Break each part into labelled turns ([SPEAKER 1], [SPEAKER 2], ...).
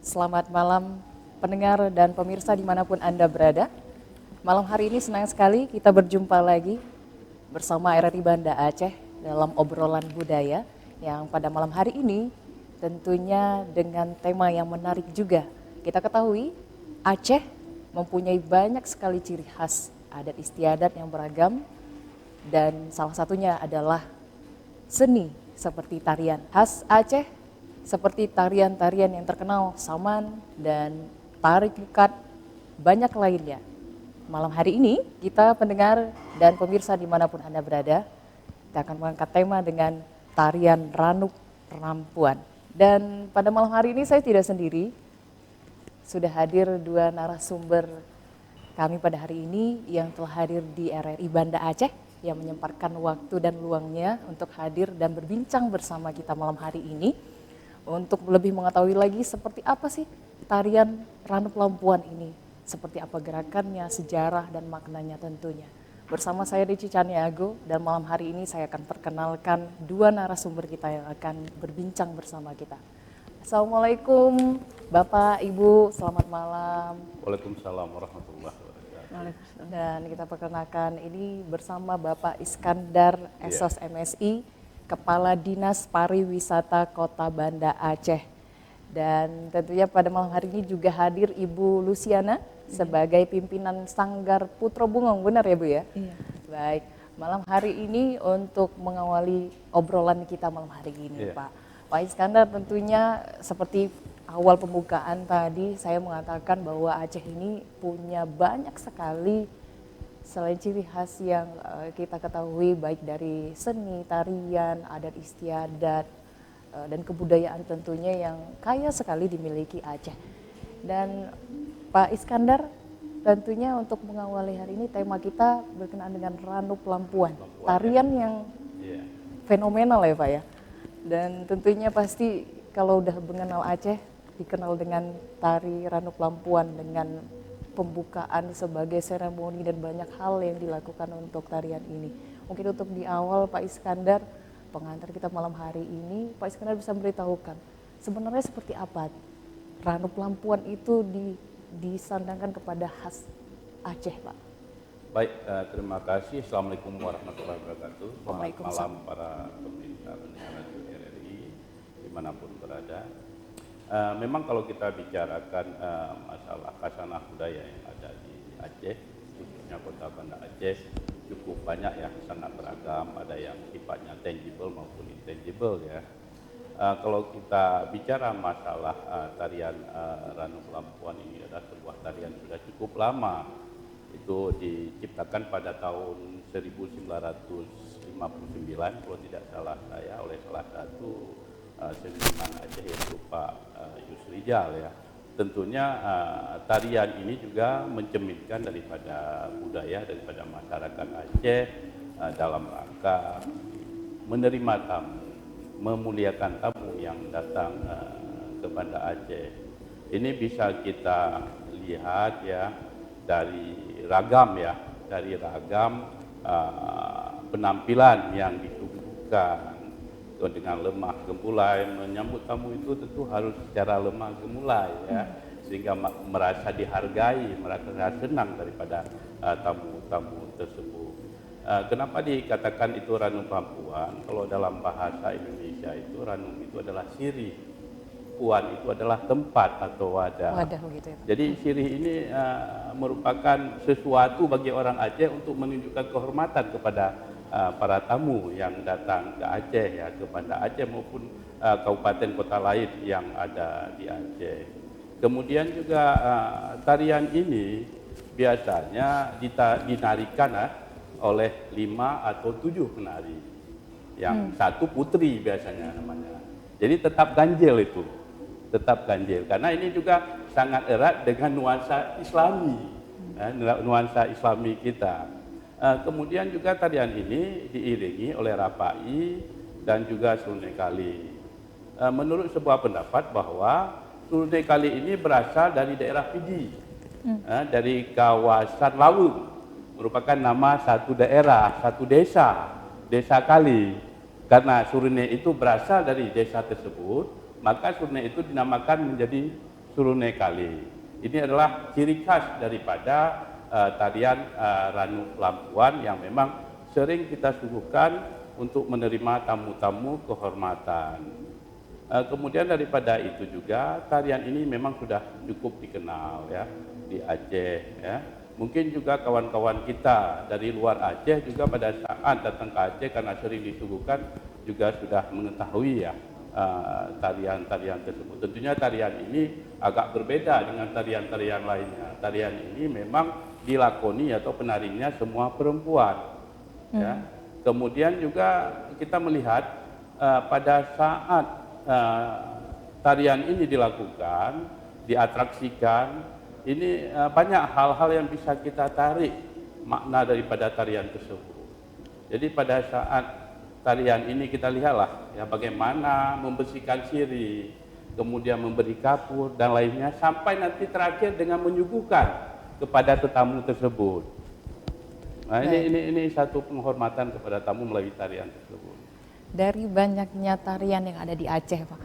[SPEAKER 1] Selamat malam pendengar dan pemirsa dimanapun Anda berada. Malam hari ini senang sekali kita berjumpa lagi bersama RRI Banda Aceh dalam obrolan budaya yang pada malam hari ini tentunya dengan tema yang menarik juga. Kita ketahui Aceh mempunyai banyak sekali ciri khas adat istiadat yang beragam dan salah satunya adalah seni seperti tarian khas Aceh, seperti tarian-tarian yang terkenal Saman dan Tarik Mukat, banyak lainnya. Malam hari ini kita pendengar dan pemirsa dimanapun Anda berada, kita akan mengangkat tema dengan tarian Ranuk Rampuan. Dan pada malam hari ini saya tidak sendiri, sudah hadir dua narasumber kami pada hari ini yang telah hadir di RRI Banda Aceh yang menyempatkan waktu dan luangnya untuk hadir dan berbincang bersama kita malam hari ini untuk lebih mengetahui lagi seperti apa sih tarian Ranuk Lampuan ini, seperti apa gerakannya, sejarah dan maknanya tentunya. Bersama saya Deci Caniago dan malam hari ini saya akan perkenalkan dua narasumber kita yang akan berbincang bersama kita. Assalamualaikum Bapak, Ibu, selamat malam.
[SPEAKER 2] Waalaikumsalam warahmatullahi wabarakatuh.
[SPEAKER 1] Dan kita perkenalkan ini bersama Bapak Iskandar Esos MSI, Kepala Dinas Pariwisata Kota Banda Aceh. Dan tentunya pada malam hari ini juga hadir Ibu Luciana sebagai pimpinan Sanggar Putro Bungong, benar ya Bu ya?
[SPEAKER 3] Iya.
[SPEAKER 1] Baik, malam hari ini untuk mengawali obrolan kita malam hari ini Pak. Pak Iskandar tentunya seperti awal pembukaan tadi saya mengatakan bahwa Aceh ini punya banyak sekali selain ciri khas yang kita ketahui baik dari seni, tarian, adat istiadat, dan kebudayaan tentunya yang kaya sekali dimiliki Aceh. Dan Pak Iskandar tentunya untuk mengawali hari ini tema kita berkenaan dengan Ranuk Lampuan, tarian yang fenomenal ya Pak ya. Dan tentunya pasti kalau udah mengenal Aceh dikenal dengan tari Ranuk Lampuan dengan pembukaan sebagai seremoni dan banyak hal yang dilakukan untuk tarian ini. Mungkin untuk di awal Pak Iskandar, pengantar kita malam hari ini, Pak Iskandar bisa memberitahukan sebenarnya seperti apa Ranuk Lampuan itu disandangkan kepada khas Aceh Pak.
[SPEAKER 2] Baik, terima kasih. Assalamualaikum warahmatullahi wabarakatuh. Selamat
[SPEAKER 1] Waalaikumsalam.
[SPEAKER 2] malam para pemirsa pendengar RRI dimanapun berada. Memang kalau kita bicarakan masalah khasanah budaya yang ada di Aceh, khususnya Kota Banda Aceh, cukup banyak yang sangat beragam, ada yang sifatnya tangible maupun intangible ya. Kalau kita bicara masalah tarian Ranuk Lampuan ini adalah sebuah tarian sudah cukup lama. Itu diciptakan pada tahun 1959 kalau tidak salah saya oleh salah satu seniman Aceh yaitu Pak Yusrijal ya. Tentunya tarian ini juga mencerminkan daripada budaya daripada masyarakat Aceh dalam rangka menerima tamu, memuliakan tamu yang datang ke Banda Aceh. Ini bisa kita lihat ya dari ragam penampilan yang disuguhkan dengan lemah gemulai. Menyambut tamu itu tentu harus secara lemah gemulai ya, sehingga merasa dihargai, merasa senang daripada tamu-tamu tersebut. Kenapa dikatakan itu Ranuk Lampuan? Kalau dalam bahasa Indonesia itu Ranuk itu adalah sirih, Puan itu adalah tempat atau wadah.
[SPEAKER 1] Begitu ya Pak.
[SPEAKER 2] Jadi sirih ini merupakan sesuatu bagi orang Aceh untuk menunjukkan kehormatan kepada para tamu yang datang ke Aceh ya, ke Banda Aceh maupun kabupaten kota lain yang ada di Aceh. Kemudian juga tarian ini biasanya dinarikan oleh 5 atau 7 penari, yang satu putri biasanya namanya. Jadi tetap ganjil itu, tetap ganjil karena ini juga sangat erat dengan nuansa Islami, nuansa Islami kita. Kemudian juga tarian ini diiringi oleh rapai dan juga serunai kali. Menurut sebuah pendapat bahwa serunai kali ini berasal dari daerah Pidi, dari kawasan Laut, merupakan nama satu daerah, satu desa, desa Kali. Karena serunai itu berasal dari desa tersebut, maka serunai itu dinamakan menjadi Surune Kali. Ini adalah ciri khas daripada tarian Ranu Lampuan yang memang sering kita suguhkan untuk menerima tamu-tamu kehormatan. Kemudian daripada itu juga tarian ini memang sudah cukup dikenal ya di Aceh ya. Mungkin juga kawan-kawan kita dari luar Aceh juga pada saat datang ke Aceh karena sering disuguhkan juga sudah mengetahui ya tarian-tarian tersebut. Tentunya tarian ini agak berbeda dengan tarian-tarian lainnya. Tarian ini memang dilakoni atau penarinya semua perempuan. Ya. Kemudian juga kita melihat pada saat tarian ini dilakukan, diatraksikan, ini banyak hal-hal yang bisa kita tarik makna daripada tarian tersebut. Jadi pada saat tarian ini kita lihatlah ya bagaimana membersihkan sirih, kemudian memberi kapur dan lainnya sampai nanti terakhir dengan menyuguhkan kepada tetamu tersebut. Nah, ini satu penghormatan kepada tamu melalui tarian tersebut.
[SPEAKER 1] Dari banyaknya tarian yang ada di Aceh, Pak,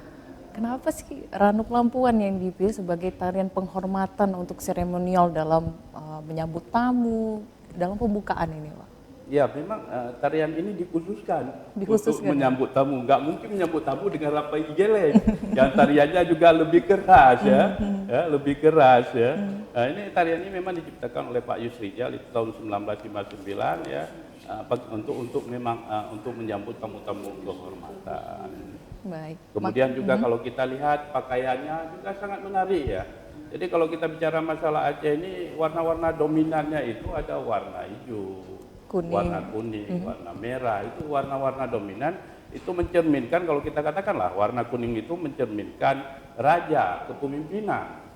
[SPEAKER 1] kenapa sih Ranuk Lampuan yang dipilih sebagai tarian penghormatan untuk seremonial dalam menyambut tamu, dalam pembukaan ini, Pak?
[SPEAKER 2] Ya, memang tarian ini dikhususkan untuk menyambut tamu. Nggak mungkin menyambut tamu dengan rapai geleng. Yang tariannya juga lebih keras ya, lebih keras ya. Nah, ini tarian ini memang diciptakan oleh Pak Yusrijal di tahun 1959 ya, untuk memang untuk menyambut tamu-tamu kehormatan.
[SPEAKER 1] Baik.
[SPEAKER 2] Kemudian juga kalau kita lihat pakaiannya juga sangat menarik ya. Jadi kalau kita bicara masalah Aceh ini warna-warna dominannya itu ada warna hijau, warna kuning, warna merah, itu warna-warna dominan itu mencerminkan, kalau kita katakanlah warna kuning itu mencerminkan raja, kepemimpinan.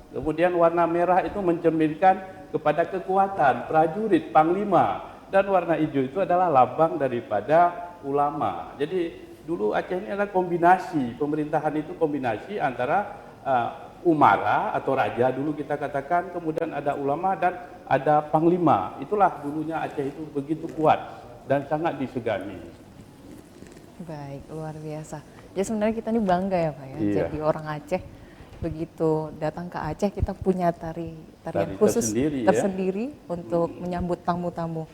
[SPEAKER 2] Kemudian warna merah itu mencerminkan kepada kekuatan, prajurit, panglima, dan warna hijau itu adalah lambang daripada ulama. Jadi dulu Aceh ini adalah kombinasi, pemerintahan itu kombinasi antara umara atau raja dulu kita katakan, kemudian ada ulama dan ada panglima. Itulah dulunya Aceh itu begitu kuat dan sangat disegani.
[SPEAKER 1] Baik, luar biasa. Jadi sebenarnya kita ini bangga ya Pak ya, jadi orang Aceh. Begitu datang ke Aceh kita punya tarian khusus tersendiri untuk menyambut tamu-tamu.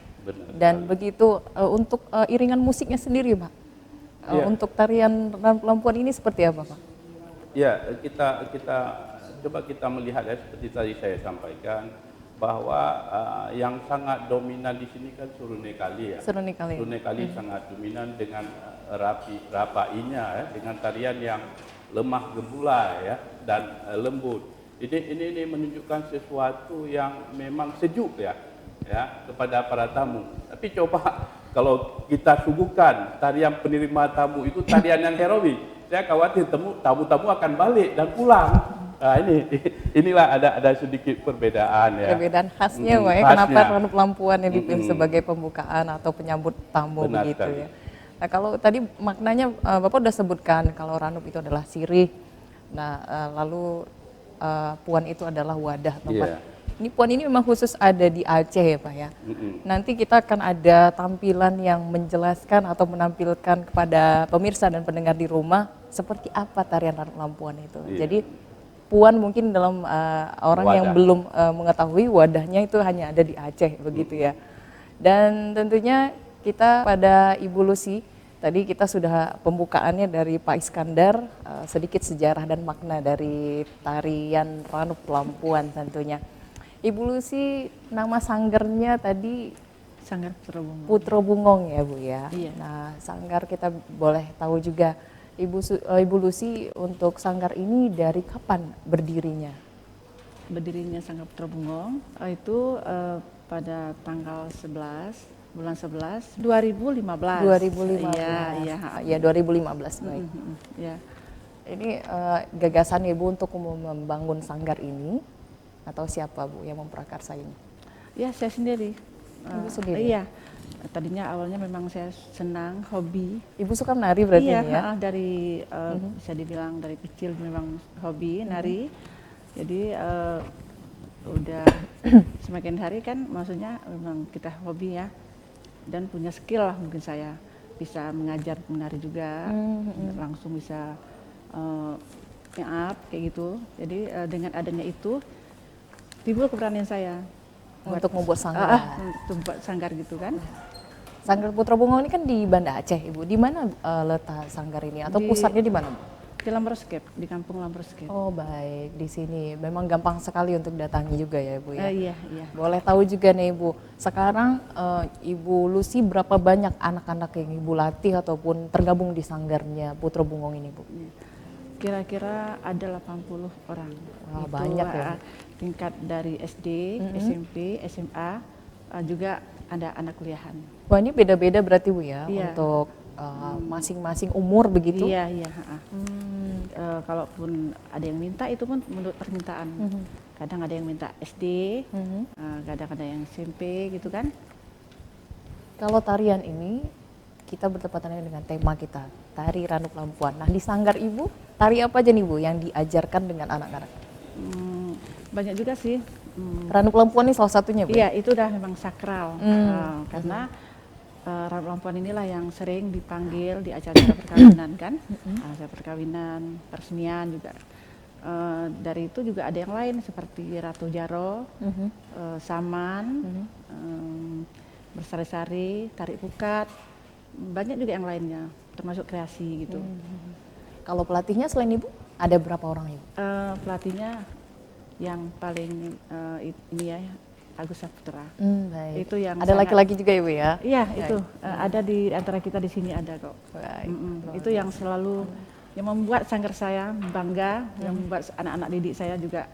[SPEAKER 1] Dan begitu untuk iringan musiknya sendiri Pak, untuk tarian Lampuan ini seperti apa Pak?
[SPEAKER 2] Ya, kita coba kita melihat ya, seperti tadi saya sampaikan bahwa yang sangat dominan di sini kan Surune Kali ya. Surune Kali sangat dominan dengan rapainya ya, dengan tarian yang lemah gemulai ya dan lembut. Ini menunjukkan sesuatu yang memang sejuk ya kepada para tamu. Tapi coba kalau kita suguhkan tarian penerima tamu itu tarian yang heroik, saya khawatir tamu-tamu akan balik dan pulang. Nah, inilah ada sedikit perbedaan ya.
[SPEAKER 1] Perbedaan khasnya Pak ya, kenapa Ranuk Lampuan yang dipilih sebagai pembukaan atau penyambut tamu. Benar begitu sekali. Ya. Nah, kalau tadi maknanya Bapak sudah sebutkan kalau Ranuk itu adalah sirih. Nah, lalu puan itu adalah wadah tempat. Yeah. Ini puan ini memang khusus ada di Aceh ya Pak ya. Nanti kita akan ada tampilan yang menjelaskan atau menampilkan kepada pemirsa dan pendengar di rumah seperti apa tarian Ranuk Lampuan itu. Jadi puan mungkin dalam orang yang belum mengetahui wadahnya itu hanya ada di Aceh begitu ya. Dan tentunya kita pada Ibu Lucy, tadi kita sudah pembukaannya dari Pak Iskandar, sedikit sejarah dan makna dari tarian Ranuk Lampuan tentunya. Ibu Lucy, nama sanggarnya tadi
[SPEAKER 3] Sanggar
[SPEAKER 1] Putro Bungong ya Bu ya.
[SPEAKER 3] Iya.
[SPEAKER 1] Nah, sanggar kita boleh tahu juga Ibu Lucy, untuk sanggar ini dari kapan berdirinya?
[SPEAKER 3] Berdirinya Sanggar Putro Bungong itu pada tanggal 11 bulan 11 2015.
[SPEAKER 1] 2015. Iya 2015 baik.
[SPEAKER 3] Ya.
[SPEAKER 1] Ini gagasan Ibu untuk membangun sanggar ini atau siapa Bu yang memprakarsa ini?
[SPEAKER 3] Ya, saya sendiri.
[SPEAKER 1] Ibu sendiri?
[SPEAKER 3] Iya. Tadinya awalnya memang saya senang, hobi.
[SPEAKER 1] Ibu suka menari berarti ya?
[SPEAKER 3] Iya, dari bisa dibilang dari kecil memang hobi nari. Jadi udah semakin hari kan maksudnya memang kita hobi ya. Dan punya skill lah mungkin saya bisa mengajar menari juga, langsung bisa maaf kayak gitu. Jadi dengan adanya itu timbul keberanian saya
[SPEAKER 1] Untuk membuat sanggar.
[SPEAKER 3] untuk buat sanggar gitu kan.
[SPEAKER 1] Sanggar Putra Bungo ini kan di Banda Aceh, Ibu. Di mana letak sanggar ini atau
[SPEAKER 3] Di-
[SPEAKER 1] pusatnya di mana, Bu?
[SPEAKER 3] Di Lamberscape, di kampung Lamberscape.
[SPEAKER 1] Oh, baik, di sini. Memang gampang sekali untuk datangi juga ya, Bu ya.
[SPEAKER 3] Iya, iya.
[SPEAKER 1] Boleh tahu juga nih, Ibu. Sekarang Ibu Lucy berapa banyak anak-anak yang Ibu latih ataupun tergabung di sanggarnya Putra Bungong ini, Bu?
[SPEAKER 3] Kira-kira ada 80 orang.
[SPEAKER 1] Wah,
[SPEAKER 3] Itu,
[SPEAKER 1] banyak ya.
[SPEAKER 3] tingkat dari SD, SMP, SMA, juga ada anak kuliahan.
[SPEAKER 1] Wah, ini beda-beda berarti, Bu ya,
[SPEAKER 3] Iya.
[SPEAKER 1] untuk masing-masing umur begitu?
[SPEAKER 3] Iya, iya. Kalaupun ada yang minta itu pun menurut permintaan. Kadang ada yang minta SD, kadang ada yang SMP gitu kan.
[SPEAKER 1] Kalau tarian ini kita bertepatan dengan tema kita, tari Ranuk Lampuan. Nah, di sanggar Ibu, tari apa aja nih, Bu, yang diajarkan dengan anak-anak?
[SPEAKER 3] Banyak juga sih.
[SPEAKER 1] Ranuk Lampuan ini salah satunya, Bu?
[SPEAKER 3] Iya, itu udah memang sakral. Karena Ranuk Lampuan inilah yang sering dipanggil di acara perkawinan kan. Acara perkawinan, peresmian juga. Dari itu juga ada yang lain seperti Ratu Jaro, Saman, Bersari-sari, Tarik Pukat. Banyak juga yang lainnya, termasuk kreasi gitu.
[SPEAKER 1] Kalau pelatihnya selain Ibu, ada berapa orang, Ibu?
[SPEAKER 3] Pelatihnya yang paling ini ya, Agus Saputra.
[SPEAKER 1] Baik.
[SPEAKER 3] Itu yang
[SPEAKER 1] ada
[SPEAKER 3] sangat-
[SPEAKER 1] laki-laki juga, Ibu ya?
[SPEAKER 3] Iya, itu ada di antara kita di sini ada kok.
[SPEAKER 1] Baik.
[SPEAKER 3] Itu yang selalu yang membuat sanggar saya bangga, yang membuat anak-anak didik saya juga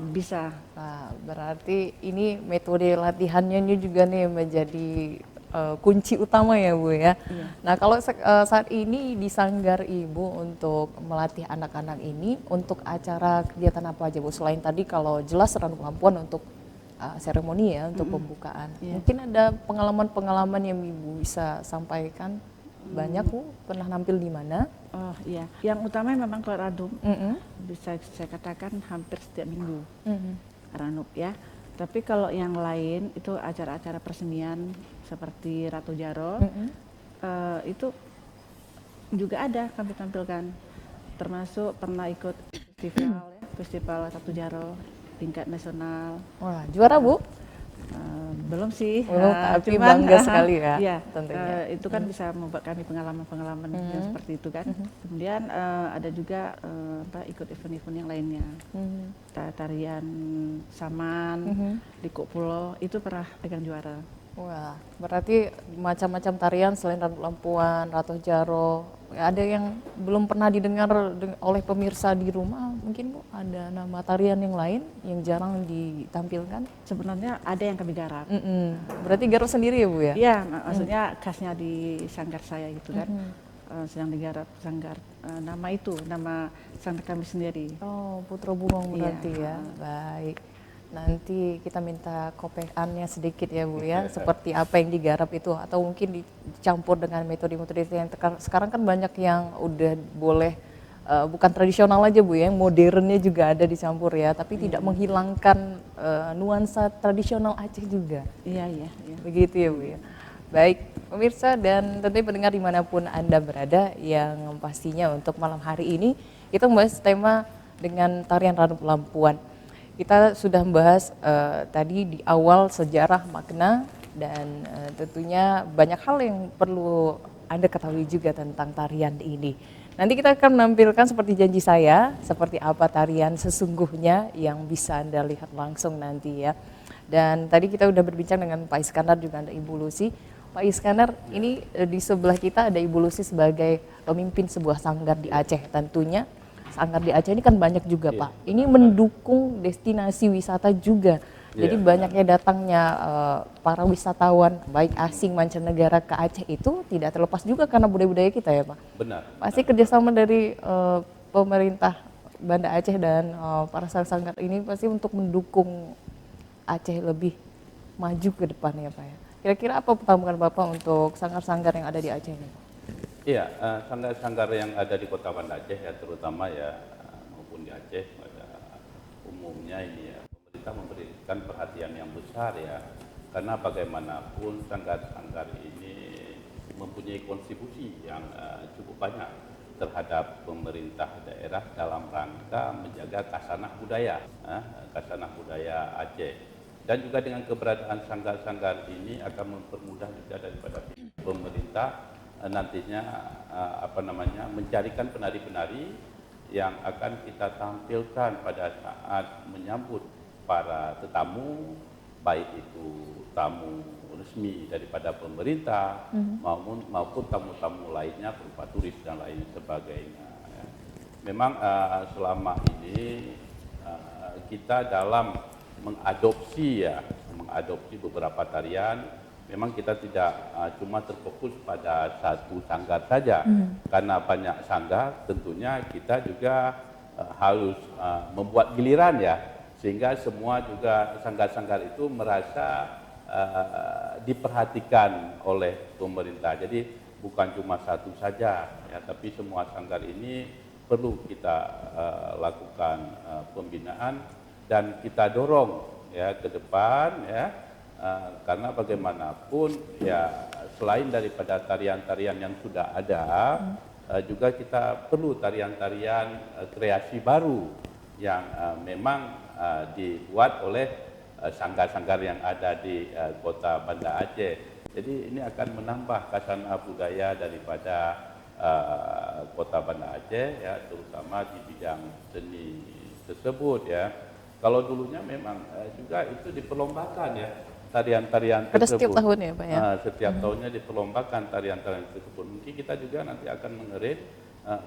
[SPEAKER 3] bisa.
[SPEAKER 1] Nah, berarti ini metode latihannya ini juga nih menjadi kunci utama ya, Bu ya. Nah, kalau saat ini di sanggar Ibu untuk melatih anak-anak ini untuk acara kegiatan apa aja, Bu? Selain tadi kalau jelas Ranuk Lampuan untuk seremoni ya, untuk pembukaan. Mungkin ada pengalaman-pengalaman yang Ibu bisa sampaikan. Banyak, Bu, pernah nampil di mana?
[SPEAKER 3] Oh iya, yang utama memang keluar adum. Bisa saya katakan hampir setiap minggu. Ranuk ya. Tapi kalau yang lain itu acara-acara peresmian seperti Ratu Jaro, itu juga ada kami tampilkan. Termasuk pernah ikut festival ya, festival Ratu Jaro tingkat nasional.
[SPEAKER 1] Wah, juara, Bu?
[SPEAKER 3] Belum sih,
[SPEAKER 1] Belum, tapi bangga sekali ya,
[SPEAKER 3] iya,
[SPEAKER 1] tentunya.
[SPEAKER 3] itu kan bisa membuat kami pengalaman-pengalaman yang seperti itu kan. Kemudian ada juga ikut event-event yang lainnya, tarian Saman, Liko Pulo, itu pernah pegang juara.
[SPEAKER 1] Wah, berarti macam-macam tarian selain Ranuk Lampuan, Ratu Jaro, ada yang belum pernah didengar oleh pemirsa di rumah, mungkin, Bu, ada nama tarian yang lain yang jarang ditampilkan?
[SPEAKER 3] Sebenarnya ada yang kami garap.
[SPEAKER 1] Berarti garap sendiri ya, Bu ya?
[SPEAKER 3] Iya, maksudnya khasnya di sanggar saya gitu kan. Sedang digarap sanggar, nama sanggar kami sendiri.
[SPEAKER 1] Oh, Putra Bungong berarti ya. Baik. Nanti kita minta kopeannya sedikit ya, Bu ya, seperti apa yang digarap itu, atau mungkin dicampur dengan metode-metode yang sekarang kan banyak yang udah boleh bukan tradisional aja, Bu ya, yang modernnya juga ada dicampur ya, tapi tidak menghilangkan nuansa tradisional Aceh juga.
[SPEAKER 3] Iya.
[SPEAKER 1] Begitu ya, Bu ya. Baik, pemirsa dan tentunya pendengar dimanapun Anda berada, yang pastinya untuk malam hari ini kita membahas tema dengan tarian Ranuk Lampuan. Kita sudah membahas tadi di awal sejarah, makna, dan tentunya banyak hal yang perlu Anda ketahui juga tentang tarian ini. Nanti kita akan menampilkan seperti janji saya, seperti apa tarian sesungguhnya yang bisa Anda lihat langsung nanti ya. Dan tadi kita udah berbincang dengan Pak Iskandar, juga ada Ibu Lucy. Pak Iskandar, ini di sebelah kita ada Ibu Lucy sebagai pemimpin sebuah sanggar di Aceh. Tentunya sanggar di Aceh ini kan banyak juga, Pak. Ini mendukung destinasi wisata juga. Jadi banyaknya datangnya para wisatawan, baik asing mancanegara ke Aceh itu tidak terlepas juga karena budaya-budaya kita ya, Pak.
[SPEAKER 2] Benar.
[SPEAKER 1] Pasti kerjasama dari pemerintah Banda Aceh dan para sanggar ini pasti untuk mendukung Aceh lebih maju ke depannya, Pak ya. Kira-kira apa pertambahan Bapak untuk sanggar-sanggar yang ada di Aceh ini, Pak?
[SPEAKER 2] Iya, sanggar-sanggar yang ada di Kota Banda Aceh ya, terutama ya maupun di Aceh pada umumnya ini ya, pemerintah memberikan perhatian yang besar ya, karena bagaimanapun sanggar-sanggar ini mempunyai kontribusi yang cukup banyak terhadap pemerintah daerah dalam rangka menjaga kasanah budaya, kasanah budaya Aceh. Dan juga dengan keberadaan sanggar-sanggar ini akan mempermudah juga daripada pemerintah nantinya mencarikan penari-penari yang akan kita tampilkan pada saat menyambut para tetamu, baik itu tamu resmi daripada pemerintah maupun tamu-tamu lainnya berupa turis dan lain sebagainya. Ya. Memang selama ini kita dalam mengadopsi beberapa tarian, memang kita tidak cuma terfokus pada satu sanggar saja. Karena banyak sanggar, tentunya kita juga harus membuat giliran ya, sehingga semua juga sanggar-sanggar itu merasa diperhatikan oleh pemerintah. Jadi bukan cuma satu saja ya, tapi semua sanggar ini perlu kita lakukan pembinaan dan kita dorong ya ke depan ya, karena bagaimanapun ya selain daripada tarian-tarian yang sudah ada, juga kita perlu tarian-tarian kreasi baru yang memang dibuat oleh sanggar-sanggar yang ada di kota Banda Aceh. Jadi ini akan menambah kasanah budaya daripada kota Banda Aceh ya, terutama di bidang seni tersebut ya. Kalau dulunya memang juga itu diperlombakan ya, tarian-tarian tersebut.
[SPEAKER 1] Ada setiap tahun ya Pak ya?
[SPEAKER 2] Setiap tahunnya diperlombakan tarian-tarian tersebut. Mungkin kita juga nanti akan mengerit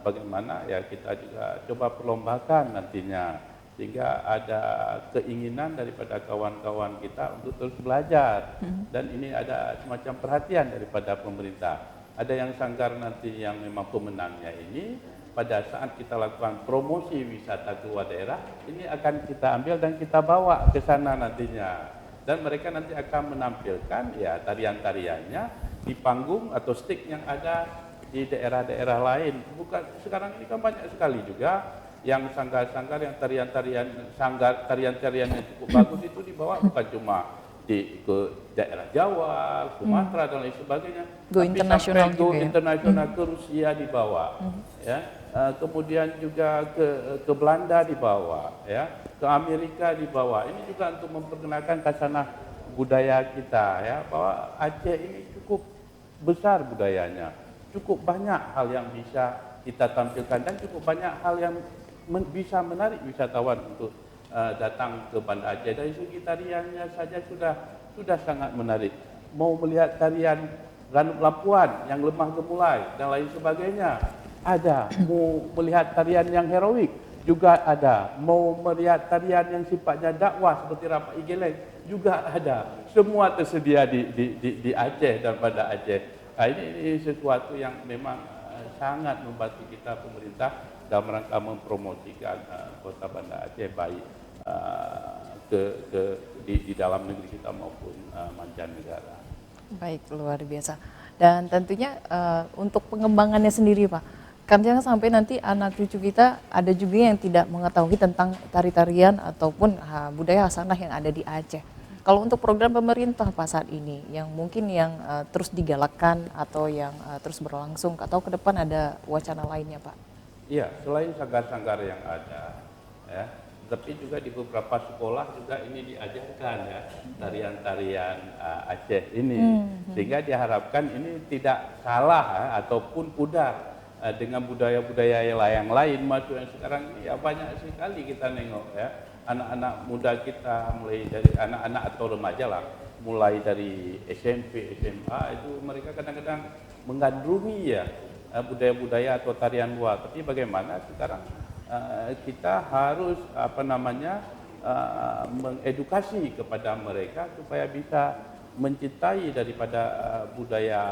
[SPEAKER 2] bagaimana ya kita juga coba perlombakan nantinya, sehingga ada keinginan daripada kawan-kawan kita untuk terus belajar. Dan ini ada semacam perhatian daripada pemerintah. Ada yang sanggar nanti yang memang pemenangnya ini, pada saat kita lakukan promosi wisata keluar daerah, ini akan kita ambil dan kita bawa ke sana nantinya. Dan mereka nanti akan menampilkan ya tarian-tariannya di panggung atau stage yang ada di daerah-daerah lain. Bukan sekarang ini kan banyak sekali juga yang sanggar-sanggar yang tarian-tarian yang cukup bagus itu dibawa bukan cuma ke daerah Jawa, Sumatera dan lain sebagainya.
[SPEAKER 1] Go internasional
[SPEAKER 2] go
[SPEAKER 1] juga ya?
[SPEAKER 2] internasional ke Rusia dibawa, ya. Kemudian juga ke Belanda dibawa, ya, ke Amerika dibawa. Ini juga untuk memperkenalkan kasanah budaya kita, ya, bahwa Aceh ini cukup besar budayanya, cukup banyak hal yang bisa kita tampilkan dan cukup banyak hal yang bisa menarik wisatawan untuk datang ke Banda Aceh. Dari segi tariannya saja sudah sangat menarik. Mau melihat tarian Ranum Lampuan yang lemah gemulai dan lain sebagainya, ada. Mau melihat tarian yang heroik juga ada. Mau melihat tarian yang sifatnya dakwah seperti Rapat Igeleng juga ada. Semua tersedia di Aceh dan Banda Aceh. Nah, ini sesuatu yang memang sangat membantu kita pemerintah dalam rangka mempromosikan kota Banda Aceh baik di dalam negeri kita maupun mancanegara.
[SPEAKER 1] Baik, luar biasa. Dan tentunya untuk pengembangannya sendiri Pak, kan jangan sampai nanti anak cucu kita ada juga yang tidak mengetahui tentang tari-tarian ataupun budaya hasanah yang ada di Aceh. Kalau untuk program pemerintah Pak saat ini, yang mungkin yang terus digalakkan atau yang terus berlangsung, atau ke depan ada wacana lainnya Pak?
[SPEAKER 2] Iya, selain sanggar-sanggar yang ada, ya, tapi juga di beberapa sekolah juga ini diajarkan ya tarian-tarian Aceh ini, sehingga diharapkan ini tidak salah ataupun pudar dengan budaya-budaya yang lain. Masuk yang sekarang ini ya banyak sekali kita nengok ya, anak-anak muda kita mulai dari anak-anak atau remaja lah, mulai dari SMP, SMA itu mereka kadang-kadang menggandrungi ya budaya-budaya atau tarian luar. Tapi bagaimana sekarang kita harus mengedukasi kepada mereka supaya bisa mencintai daripada budaya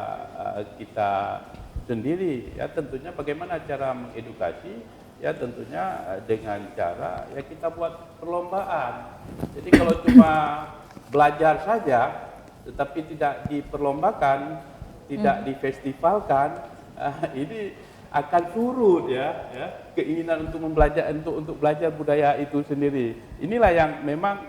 [SPEAKER 2] kita sendiri. Ya tentunya bagaimana cara mengedukasi? Ya tentunya dengan cara ya kita buat perlombaan. Jadi kalau cuma belajar saja tetapi tidak diperlombakan, tidak difestivalkan, ini akan surut ya keinginan untuk untuk belajar budaya itu sendiri. Inilah yang memang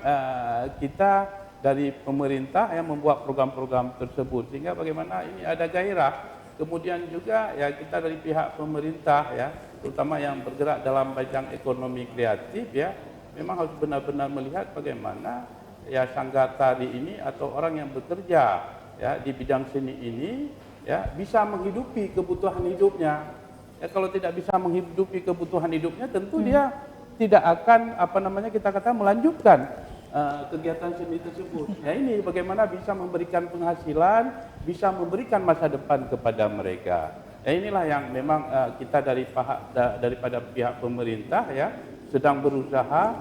[SPEAKER 2] kita dari pemerintah yang membuat program-program tersebut, sehingga bagaimana ini ada gairah Kemudian juga ya kita dari pihak pemerintah ya, terutama yang bergerak dalam bidang ekonomi kreatif ya, memang harus benar-benar melihat bagaimana ya sanggar tari ini atau orang yang bekerja ya di bidang seni ini ya bisa menghidupi kebutuhan hidupnya. Ya kalau tidak bisa menghidupi kebutuhan hidupnya, tentu dia tidak akan kita kata melanjutkan kegiatan seni tersebut. Ya ini bagaimana bisa memberikan penghasilan, bisa memberikan masa depan kepada mereka. Ya inilah yang memang kita daripada pihak pemerintah ya sedang berusaha.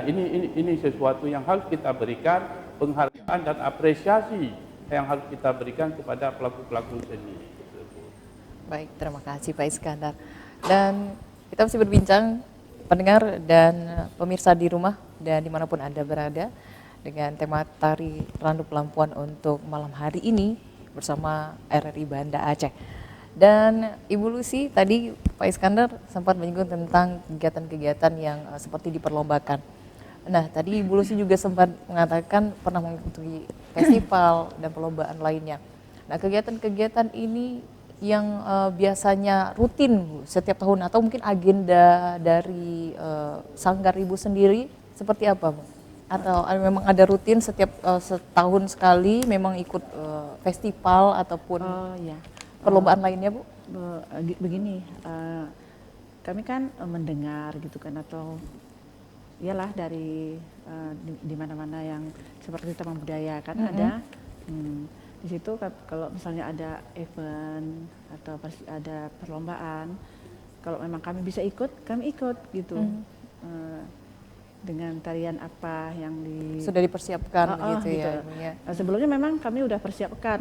[SPEAKER 2] Ini sesuatu yang harus kita berikan penghargaan dan apresiasi yang harus kita berikan kepada pelaku-pelaku seni tersebut.
[SPEAKER 1] Baik, terima kasih Pak Iskandar. Dan kita masih berbincang pendengar dan pemirsa di rumah dan dimanapun Anda berada dengan tema tari Randu Pelampuan untuk malam hari ini bersama RRI Banda Aceh. Dan Ibu Lucy tadi Pak Iskandar sempat menyinggung tentang kegiatan-kegiatan yang seperti diperlombakan. Nah tadi Ibu Lucy juga sempat mengatakan pernah mengikuti festival dan perlombaan lainnya. Nah kegiatan-kegiatan ini yang biasanya rutin Bu, setiap tahun atau mungkin agenda dari Sanggar Ibu sendiri seperti apa Bu? Atau memang ada rutin setiap setahun sekali memang ikut festival ataupun perlombaan lainnya Bu?
[SPEAKER 3] Begini, kami kan mendengar gitu kan atau iyalah dari di mana-mana yang seperti taman budaya kan ada. Di situ kalau misalnya ada event atau ada perlombaan, kalau memang kami bisa ikut, kami ikut gitu. Dengan tarian apa yang
[SPEAKER 1] sudah dipersiapkan gitu
[SPEAKER 3] gitu.
[SPEAKER 1] ya.
[SPEAKER 3] Sebelumnya memang kami udah persiapkan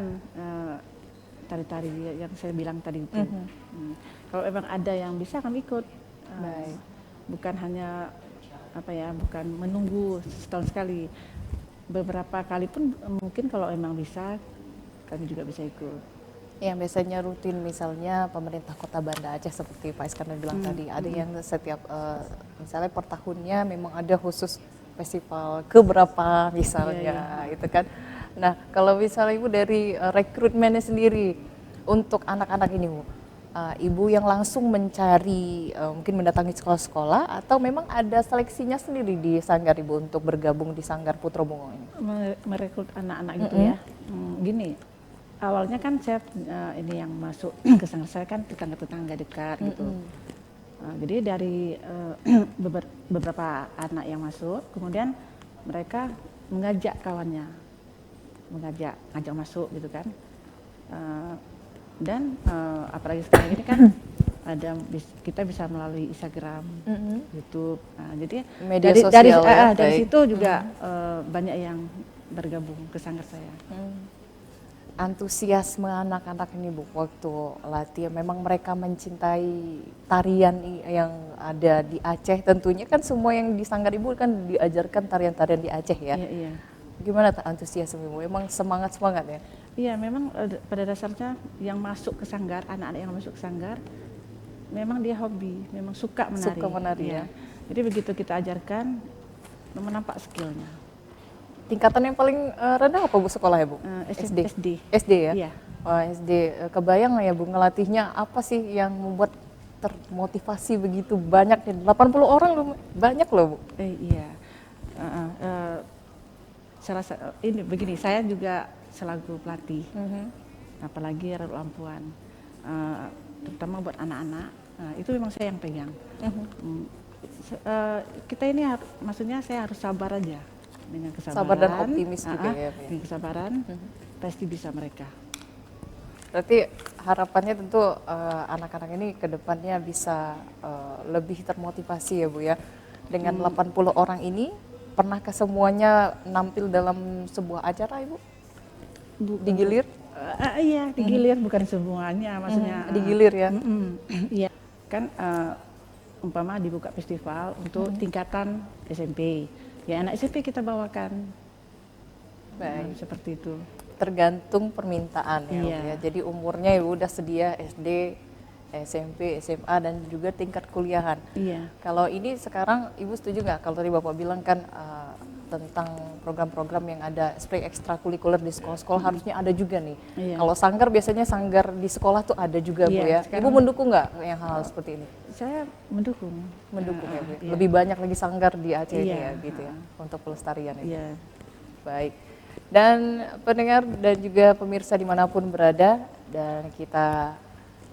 [SPEAKER 3] tari-tari yang saya bilang tadi itu. Kalau memang ada yang bisa kami ikut. Bukan hanya bukan menunggu setahun sekali. Beberapa kali pun mungkin kalau memang bisa kami juga bisa ikut.
[SPEAKER 1] Yang biasanya rutin misalnya pemerintah Kota Banda Aceh seperti Pak Iskandar bilang tadi, ada yang setiap misalnya per tahunnya memang ada khusus festival keberapa misalnya itu kan. Nah kalau misalnya Ibu dari rekrutmennya sendiri untuk anak-anak ini Bu, Ibu yang langsung mencari mungkin mendatangi sekolah-sekolah atau memang ada seleksinya sendiri di Sanggar Ibu untuk bergabung di Sanggar Putra Bungo ini?
[SPEAKER 3] Merekrut anak-anak gitu ya. Gini, awalnya kan saya ini yang masuk ke Sanggar saya kan tetangga-tetangga dekat gitu. Jadi dari beberapa anak yang masuk, kemudian mereka mengajak kawannya, ngajak masuk gitu kan. Dan apalagi sekarang ini kan kita bisa melalui Instagram, YouTube. Jadi
[SPEAKER 1] media sosial
[SPEAKER 3] dari situ juga banyak yang bergabung ke Sanggar saya.
[SPEAKER 1] Antusiasme anak-anak ini Bu waktu latihan, memang mereka mencintai tarian yang ada di Aceh tentunya kan, semua yang di Sanggar Ibu kan diajarkan tarian-tarian di Aceh ya.
[SPEAKER 3] Iya.
[SPEAKER 1] Gimana antusiasme Ibu? Emang semangat ya?
[SPEAKER 3] Iya, memang pada dasarnya yang masuk ke Sanggar, anak-anak yang masuk ke Sanggar memang dia hobi, memang suka menari.
[SPEAKER 1] Suka menari ya.
[SPEAKER 3] Jadi begitu kita ajarkan menampak skillnya.
[SPEAKER 1] Tingkatan yang paling rendah apa Bu sekolah ya Bu? SD ya?
[SPEAKER 3] Iya.
[SPEAKER 1] Wah, SD. Kebayang ya Bu ngelatihnya apa sih yang membuat termotivasi begitu banyak? 80 orang loh, banyak loh Bu.
[SPEAKER 3] Iya. Ini begini, saya juga selaku pelatih, apalagi Randu Pelampuan, terutama buat anak-anak, itu memang saya yang pegang. Kita ini maksudnya saya harus sabar aja. Dengan kesabaran,
[SPEAKER 1] sabar dan optimis juga ya.
[SPEAKER 3] Dengan kesabaran pasti bisa mereka.
[SPEAKER 1] Berarti harapannya tentu anak-anak ini ke depannya bisa lebih termotivasi ya Bu ya. Dengan 80 orang ini, pernahkah semuanya nampil dalam sebuah acara Ibu? Digilir?
[SPEAKER 3] Iya, digilir, bukan semuanya maksudnya.
[SPEAKER 1] Digilir ya?
[SPEAKER 3] Iya, kan umpama dibuka festival untuk tingkatan SMP. Ya anak SMP kita bawakan.
[SPEAKER 1] Baik.
[SPEAKER 3] Seperti itu.
[SPEAKER 1] Tergantung permintaan ya,
[SPEAKER 3] iya.
[SPEAKER 1] Bu ya. Jadi umurnya Ibu udah sedia SD, SMP, SMA dan juga tingkat kuliahan.
[SPEAKER 3] Iya.
[SPEAKER 1] Kalau ini sekarang Ibu setuju nggak kalau tadi Bapak bilang kan tentang program-program yang ada ekstrakurikuler di sekolah-sekolah harusnya ada juga nih.
[SPEAKER 3] Iya.
[SPEAKER 1] Kalau sanggar biasanya sanggar di sekolah tuh ada juga Bu
[SPEAKER 3] Iya,
[SPEAKER 1] ya.
[SPEAKER 3] sekarang-
[SPEAKER 1] Ibu mendukung nggak yang hal seperti ini?
[SPEAKER 3] Saya mendukung.
[SPEAKER 1] Mendukung ya Bu.
[SPEAKER 3] Iya.
[SPEAKER 1] Lebih banyak lagi sanggar di Aceh ini
[SPEAKER 3] Iya.
[SPEAKER 1] ya gitu ya untuk pelestarian ini.
[SPEAKER 3] Iya.
[SPEAKER 1] Baik. Dan pendengar dan juga pemirsa dimanapun berada, dan kita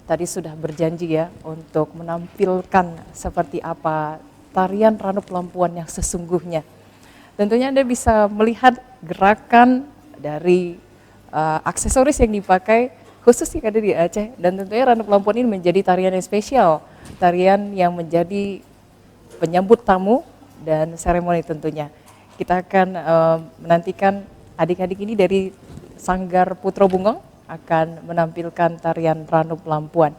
[SPEAKER 1] tadi sudah berjanji ya untuk menampilkan seperti apa tarian Ranu Pelampuan yang sesungguhnya. Tentunya Anda bisa melihat gerakan dari aksesoris yang dipakai khusus yang ada di Aceh, dan tentunya Ranu Pelampuan ini menjadi tarian yang spesial, tarian yang menjadi penyambut tamu dan seremoni tentunya. Kita akan menantikan adik-adik ini dari Sanggar Putra Bungong akan menampilkan tarian Ranu Pelampuan.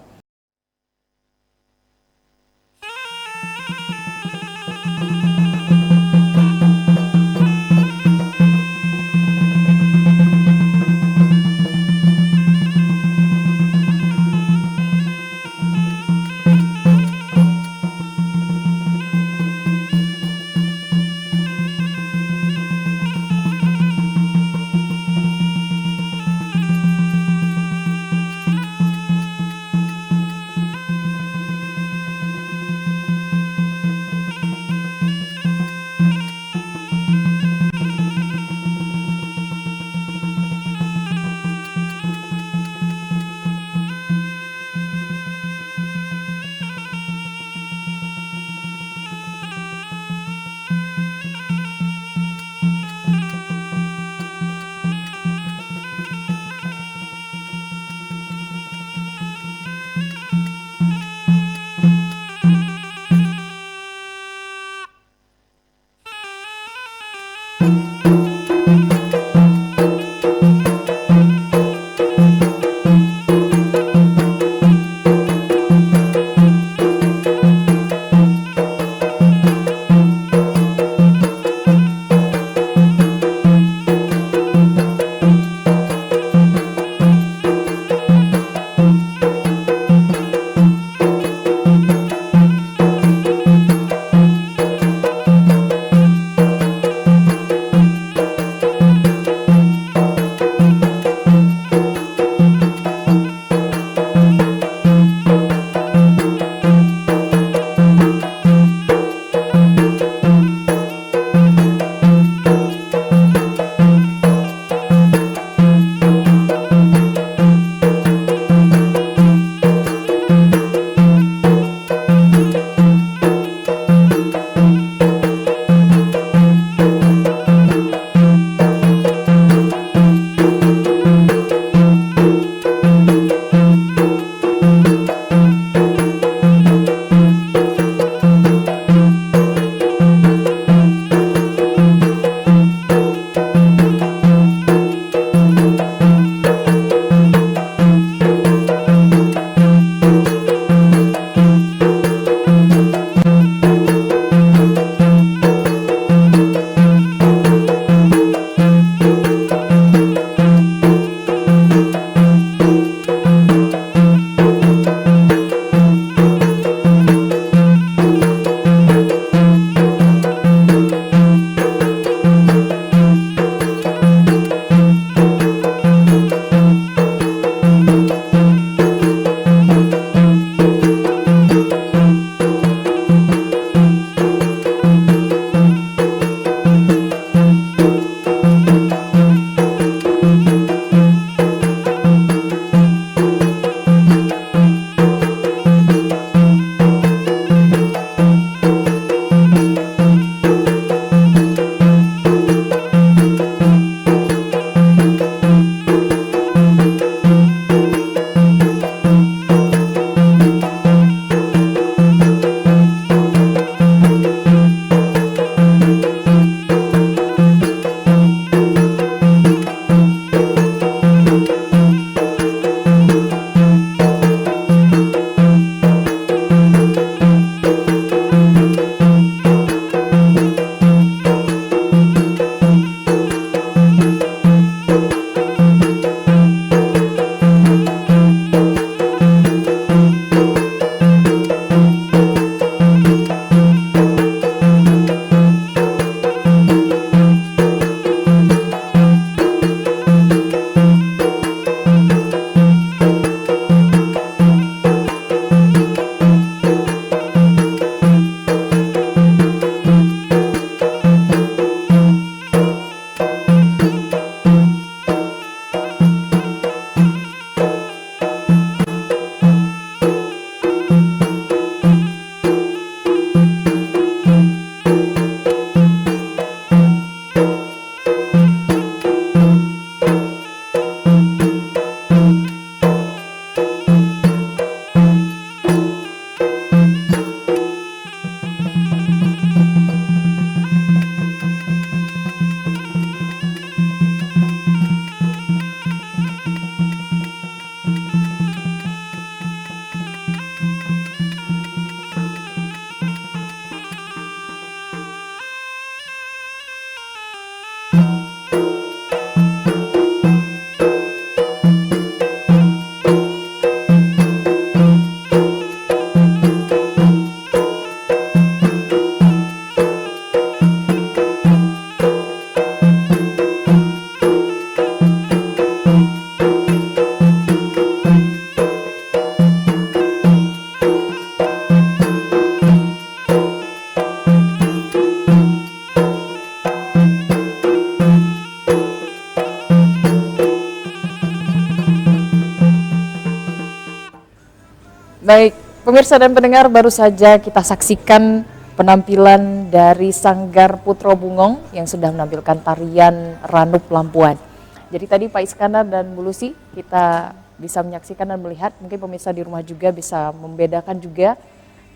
[SPEAKER 1] Baik, pemirsa dan pendengar, baru saja kita saksikan penampilan dari Sanggar Putra Bungong yang sudah menampilkan tarian Ranup Lampuan. Jadi tadi Pak Iskandar dan Bu Lucy kita bisa menyaksikan dan melihat, mungkin pemirsa di rumah juga bisa membedakan juga,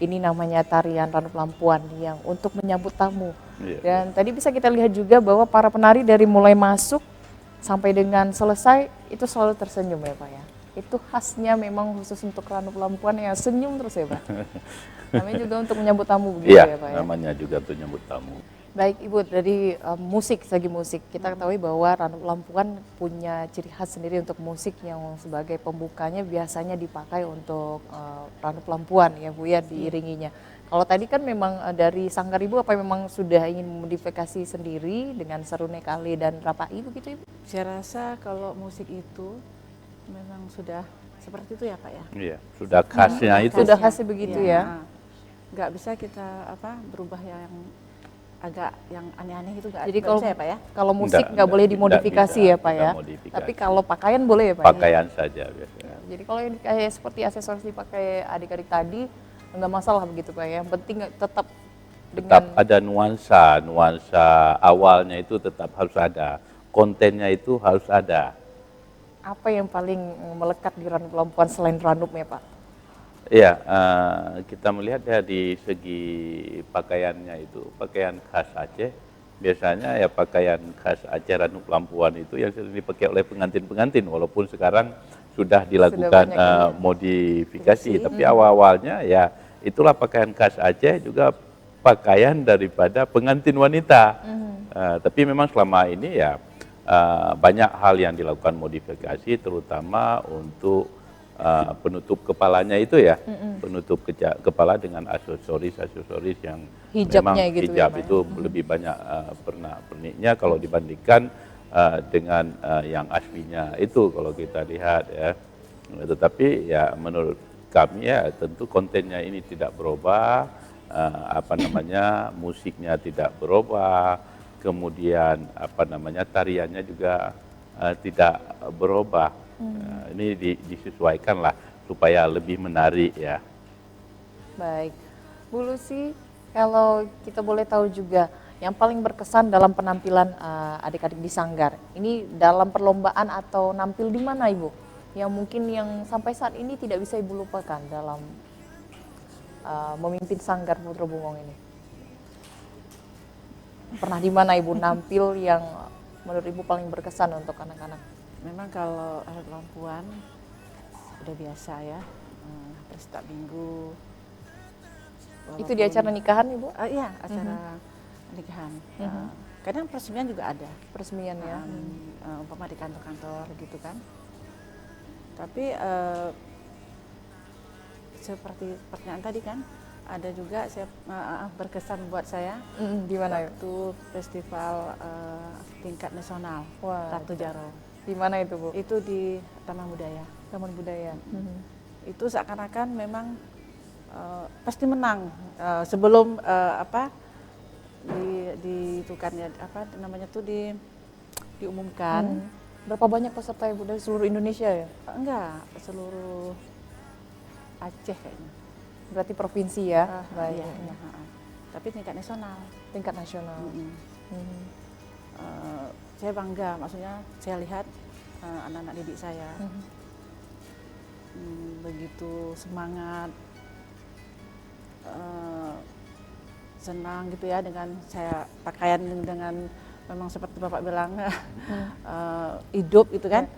[SPEAKER 1] ini namanya tarian Ranup Lampuan yang untuk menyambut tamu. Dan tadi bisa kita lihat juga bahwa para penari dari mulai masuk sampai dengan selesai itu selalu tersenyum ya Pak ya. Itu khasnya memang khusus untuk Ranup Lampuan ya, senyum terus ya Pak. Namanya juga untuk menyambut tamu begitu ya Pak ya.
[SPEAKER 2] Namanya juga untuk menyambut tamu.
[SPEAKER 1] Baik Ibu, dari segi musik, kita ketahui bahwa Ranup Lampuan punya ciri khas sendiri untuk musik yang sebagai pembukanya biasanya dipakai untuk Ranup Lampuan ya Bu ya, diiringinya. Kalau tadi kan memang dari Sanggar Ibu apa memang sudah ingin memodifikasi sendiri dengan serune kali dan rapai begitu Ibu?
[SPEAKER 3] Saya rasa kalau musik itu memang sudah seperti itu ya Pak ya.
[SPEAKER 2] Iya, sudah khasnya itu.
[SPEAKER 1] Sudah khasnya begitu ya.
[SPEAKER 3] Nah, nggak bisa kita berubah yang agak yang aneh-aneh itu nggak
[SPEAKER 1] Jadi
[SPEAKER 3] bisa ya Pak ya.
[SPEAKER 1] kalau musik nggak boleh dimodifikasi
[SPEAKER 2] bisa,
[SPEAKER 1] ya Pak
[SPEAKER 2] tidak
[SPEAKER 1] ya.
[SPEAKER 2] modifikasi.
[SPEAKER 1] Tapi kalau pakaian boleh ya Pak ya.
[SPEAKER 2] Pakaian saja biasanya.
[SPEAKER 1] Jadi kalau yang kayak seperti aksesoris dipakai adik-adik tadi nggak masalah begitu Pak ya. Yang penting tetap
[SPEAKER 2] Tetap
[SPEAKER 1] dengan
[SPEAKER 2] ada nuansa awalnya itu tetap harus ada. Kontennya itu harus ada.
[SPEAKER 1] apa yang paling melekat di Ranup Lampuan selain Ranupnya Pak?
[SPEAKER 2] Iya, kita melihat ya di segi pakaiannya itu, pakaian khas Aceh. Biasanya ya pakaian khas Aceh Ranup Lampuan itu yang sering dipakai oleh pengantin-pengantin, walaupun sekarang sudah dilakukan
[SPEAKER 1] banyak
[SPEAKER 2] modifikasi. Tapi awal-awalnya ya itulah pakaian khas Aceh, juga pakaian daripada pengantin wanita. Tapi memang selama ini ya banyak hal yang dilakukan modifikasi, terutama untuk penutup kepalanya itu ya, penutup kepala dengan aksesoris yang
[SPEAKER 1] Hijabnya
[SPEAKER 2] memang
[SPEAKER 1] gitu ya,
[SPEAKER 2] hijab
[SPEAKER 1] Pak ya?
[SPEAKER 2] itu lebih banyak perniknya kalau dibandingkan dengan yang aslinya itu kalau kita lihat ya. Tetapi ya menurut kami ya tentu kontennya ini tidak berubah, musiknya tidak berubah, kemudian tariannya juga tidak berubah. Ini disesuaikan lah supaya lebih menarik ya.
[SPEAKER 1] Baik, Bu Lucy, kalau kita boleh tahu juga yang paling berkesan dalam penampilan adik-adik di Sanggar, ini dalam perlombaan atau nampil di mana Ibu? Yang mungkin yang sampai saat ini tidak bisa Ibu lupakan dalam memimpin Sanggar Putra Bungong ini. Pernah di mana Ibu nampil yang menurut Ibu paling berkesan untuk anak-anak?
[SPEAKER 3] Memang kalau Ranup Lampuan udah biasa ya, hampir setiap minggu.
[SPEAKER 1] Itu di acara nikahan Ibu?
[SPEAKER 3] Iya, acara nikahan. Kadang peresmian juga ada.
[SPEAKER 1] Peresmian ya.
[SPEAKER 3] Umpama di kantor-kantor gitu kan. Tapi seperti pertanyaan tadi kan, ada juga berkesan buat saya
[SPEAKER 1] Di mana Ibu?
[SPEAKER 3] waktu festival tingkat nasional
[SPEAKER 1] Wah,
[SPEAKER 3] Ratu Jaro.
[SPEAKER 1] di mana itu Bu?
[SPEAKER 3] Itu di Taman Budaya.
[SPEAKER 1] Taman Budaya.
[SPEAKER 3] Itu seakan-akan memang pasti menang sebelum diumumkan.
[SPEAKER 1] Berapa banyak peserta Ibu dari seluruh Indonesia ya?
[SPEAKER 3] Enggak, seluruh Aceh kayaknya.
[SPEAKER 1] Berarti provinsi ya? Baik.
[SPEAKER 3] Iya. Tapi tingkat nasional.
[SPEAKER 1] Tingkat nasional.
[SPEAKER 3] Saya bangga, maksudnya saya lihat anak-anak didik saya begitu semangat, senang gitu ya dengan saya pakaian dengan memang seperti Bapak bilang hidup gitu kan.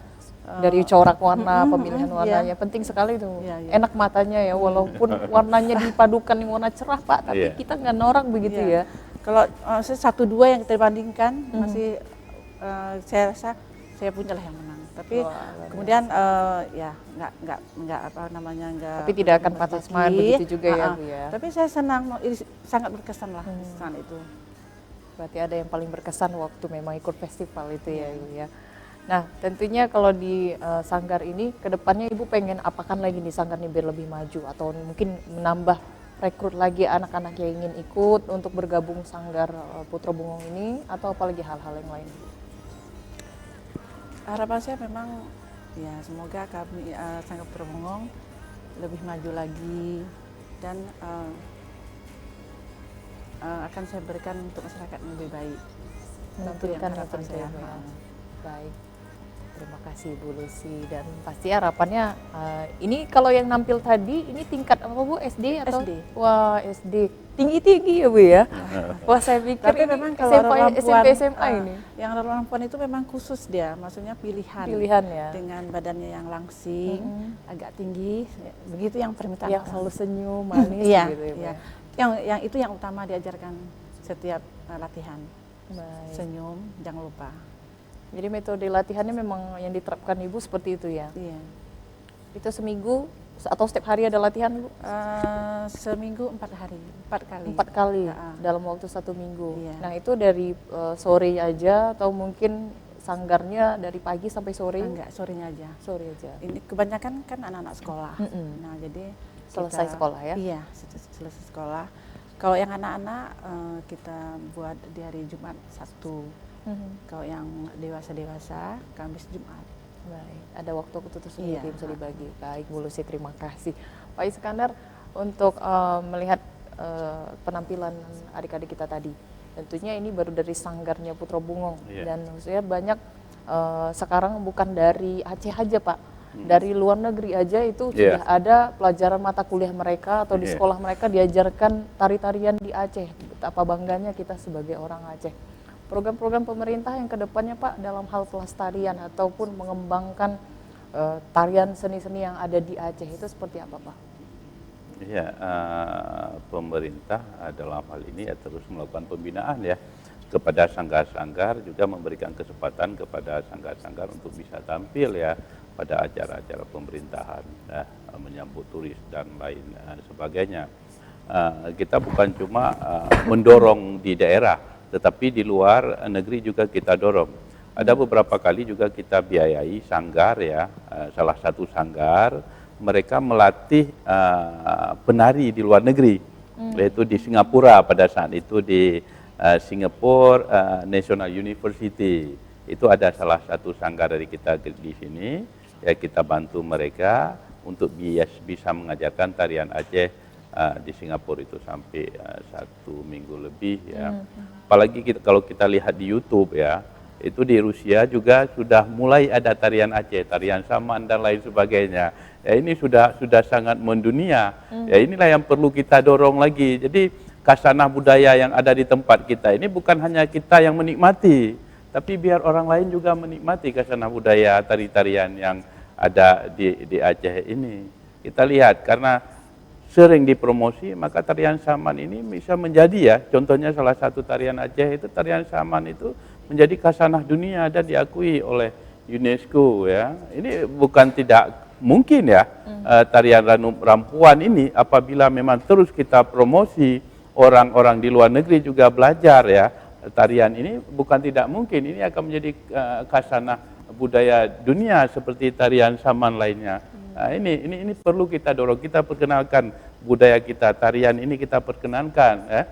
[SPEAKER 1] Dari corak warna, pemilihan warnanya, penting sekali itu. Enak matanya ya, walaupun warnanya dipadukan yang warna cerah Pak, tapi kita nggak norak begitu ya.
[SPEAKER 3] Kalau satu dua yang kita bandingkan masih saya rasa saya punyalah yang menang. Tapi kemudian ya nggak
[SPEAKER 1] Tapi tidak akan patah semangat begitu juga ya Bu ya.
[SPEAKER 3] Tapi saya senang, sangat berkesan lah saat itu.
[SPEAKER 1] Berarti ada yang paling berkesan waktu memang ikut festival itu ya Ibu ya. Nah tentunya kalau di Sanggar ini kedepannya Ibu pengen apakan lagi di Sanggar ini biar lebih maju, atau mungkin menambah rekrut lagi anak-anak yang ingin ikut untuk bergabung Sanggar Putra Bungong ini, atau apalagi hal-hal yang lain?
[SPEAKER 3] Harapan saya memang ya semoga kami Sanggar Putra Bungong lebih maju lagi dan akan saya berikan untuk masyarakat yang lebih baik. Itu yang
[SPEAKER 1] Menampilkan yang
[SPEAKER 3] harapan
[SPEAKER 1] terbaik
[SPEAKER 3] saya.
[SPEAKER 1] ya. Baik. Terima kasih Bu Lucy, dan pasti harapannya ini kalau yang nampil tadi ini tingkat apa Bu, SD atau?
[SPEAKER 3] SD.
[SPEAKER 1] Wah, SD. Tinggi-tinggi ya Bu ya. Wah, saya pikir
[SPEAKER 3] Tapi
[SPEAKER 1] ini
[SPEAKER 3] memang kalau
[SPEAKER 1] SMP SMA ini.
[SPEAKER 3] yang Lampuan itu memang khusus dia, maksudnya pilihan.
[SPEAKER 1] Pilihan ya.
[SPEAKER 3] Dengan badannya yang langsing, agak tinggi, begitu yang permintaan
[SPEAKER 1] Yang
[SPEAKER 3] orang.
[SPEAKER 1] selalu senyum, manis
[SPEAKER 3] Iya,
[SPEAKER 1] gitu ya Bu.
[SPEAKER 3] iya. Yang itu yang utama diajarkan setiap latihan.
[SPEAKER 1] Baik.
[SPEAKER 3] Senyum, jangan lupa.
[SPEAKER 1] Jadi metode latihannya memang yang diterapkan Ibu seperti itu ya.
[SPEAKER 3] Iya.
[SPEAKER 1] Itu seminggu atau setiap hari ada latihan Bu?
[SPEAKER 3] Seminggu 4 hari, 4 kali.
[SPEAKER 1] 4 kali
[SPEAKER 3] Ah.
[SPEAKER 1] dalam waktu 1 minggu.
[SPEAKER 3] Iya.
[SPEAKER 1] Nah itu dari sore aja atau mungkin sanggarnya dari pagi sampai sore?
[SPEAKER 3] Enggak, sorenya aja.
[SPEAKER 1] Sore aja.
[SPEAKER 3] Ini kebanyakan kan anak-anak sekolah. Nah, jadi
[SPEAKER 1] Selesai sekolah ya?
[SPEAKER 3] Iya, selesai sekolah. Kalau yang anak-anak kita buat di hari Jumat, Sabtu. Kalau yang dewasa-dewasa, Kamis, Jumat.
[SPEAKER 1] Baik, ada waktu tersendiri
[SPEAKER 3] Iya.
[SPEAKER 1] bisa dibagi. Baik, Bu Lucy, terima kasih. Pak Iskandar, untuk melihat penampilan adik-adik kita tadi, tentunya ini baru dari sanggarnya Putra Bungong.
[SPEAKER 2] Iya.
[SPEAKER 1] Dan maksudnya banyak sekarang bukan dari Aceh aja Pak, dari luar negeri aja itu
[SPEAKER 2] Iya.
[SPEAKER 1] sudah ada pelajaran mata kuliah mereka atau di
[SPEAKER 2] Iya.
[SPEAKER 1] sekolah mereka diajarkan tari-tarian di Aceh. Betapa bangganya kita sebagai orang Aceh. Program-program pemerintah yang kedepannya Pak dalam hal pelestarian ataupun mengembangkan tarian seni-seni yang ada di Aceh itu seperti apa Pak?
[SPEAKER 2] Ya, pemerintah dalam hal ini ya terus melakukan pembinaan ya kepada sanggar-sanggar, juga memberikan kesempatan kepada sanggar-sanggar untuk bisa tampil ya pada acara-acara pemerintahan, menyambut turis dan lain sebagainya. Kita bukan cuma mendorong di daerah, tetapi di luar negeri juga kita dorong. Ada beberapa kali juga kita biayai sanggar ya, salah satu sanggar mereka melatih penari di luar negeri, yaitu di Singapura pada saat itu di Singapore National University. Itu ada salah satu sanggar dari kita di sini, ya kita bantu mereka untuk bisa mengajarkan tarian Aceh di Singapura itu sampai 1 minggu lebih ya. Apalagi kalau kita lihat di YouTube ya, itu di Rusia juga sudah mulai ada tarian Aceh, tarian saman dan lain sebagainya. Ya ini sudah sangat mendunia. Ya inilah yang perlu kita dorong lagi. Jadi khasanah budaya yang ada di tempat kita ini bukan hanya kita yang menikmati, tapi biar orang lain juga menikmati khasanah budaya tari-tarian yang ada di Aceh ini. Kita lihat karena sering dipromosi, maka tarian saman ini bisa menjadi ya, contohnya salah satu tarian Aceh itu, tarian saman itu menjadi khasanah dunia dan diakui oleh UNESCO ya. Ini bukan tidak mungkin ya, tarian rampuan ini apabila memang terus kita promosi, orang-orang di luar negeri juga belajar ya, tarian ini bukan tidak mungkin, ini akan menjadi khasanah budaya dunia seperti tarian saman lainnya. Nah, ini perlu kita dorong, kita perkenalkan budaya kita, tarian ini kita perkenalkan ya,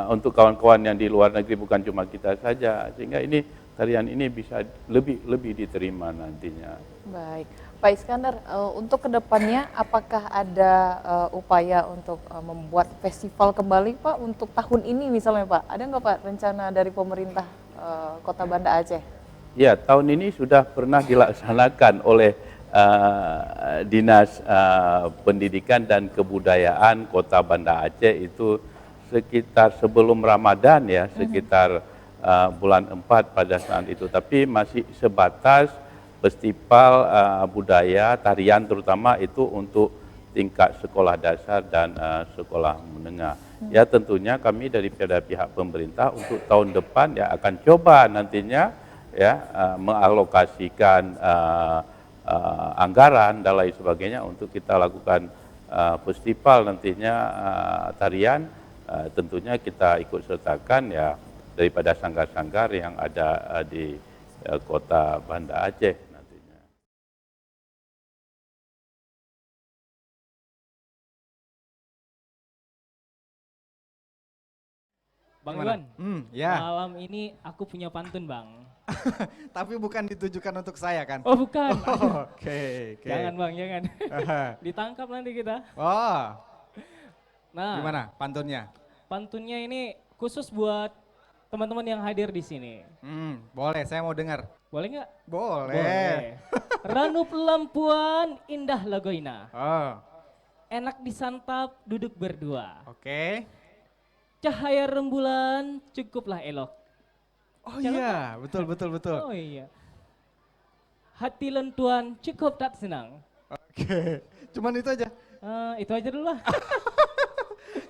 [SPEAKER 2] untuk kawan-kawan yang di luar negeri, bukan cuma kita saja, sehingga ini tarian ini bisa lebih diterima nantinya.
[SPEAKER 1] Baik, Pak Iskandar, untuk kedepannya apakah ada upaya untuk membuat festival kembali Pak untuk tahun ini misalnya Pak? Ada nggak Pak rencana dari pemerintah Kota Banda Aceh?
[SPEAKER 2] Ya, tahun ini sudah pernah dilaksanakan oleh Dinas Pendidikan dan Kebudayaan Kota Banda Aceh itu sekitar sebelum Ramadan ya, sekitar bulan 4 pada saat itu. Tapi masih sebatas festival budaya, tarian terutama itu untuk tingkat sekolah dasar dan sekolah menengah. Ya tentunya kami dari pihak pemerintah untuk tahun depan ya akan coba nantinya ya mengalokasikan anggaran dan lain sebagainya untuk kita lakukan festival nantinya tarian, tentunya kita ikut sertakan ya daripada sanggar-sanggar yang ada di Kota Banda Aceh nantinya.
[SPEAKER 4] Bang
[SPEAKER 5] Gimana?
[SPEAKER 4] Iwan,
[SPEAKER 5] Ya.
[SPEAKER 4] malam ini aku punya pantun bang.
[SPEAKER 5] Tapi bukan ditujukan untuk saya kan?
[SPEAKER 4] Oh bukan,
[SPEAKER 5] Oh, oke, oke.
[SPEAKER 4] jangan bang, jangan. Ditangkap nanti kita.
[SPEAKER 5] Oh,
[SPEAKER 4] Nah,
[SPEAKER 5] gimana pantunnya?
[SPEAKER 4] pantunnya ini khusus buat teman-teman yang hadir di sini.
[SPEAKER 5] Boleh, saya mau dengar.
[SPEAKER 4] Boleh nggak?
[SPEAKER 5] Boleh.
[SPEAKER 4] Ranup lampuan indah lagoina.
[SPEAKER 5] Oh,
[SPEAKER 4] Enak disantap duduk berdua.
[SPEAKER 5] oke.
[SPEAKER 4] Cahaya rembulan cukuplah elok.
[SPEAKER 5] Oh
[SPEAKER 4] Jangan,
[SPEAKER 5] iya, betul, betul, betul.
[SPEAKER 4] Oh iya. Hati lentuan cukup tak senang.
[SPEAKER 5] Oke, cuman itu aja.
[SPEAKER 4] Itu aja dulu lah.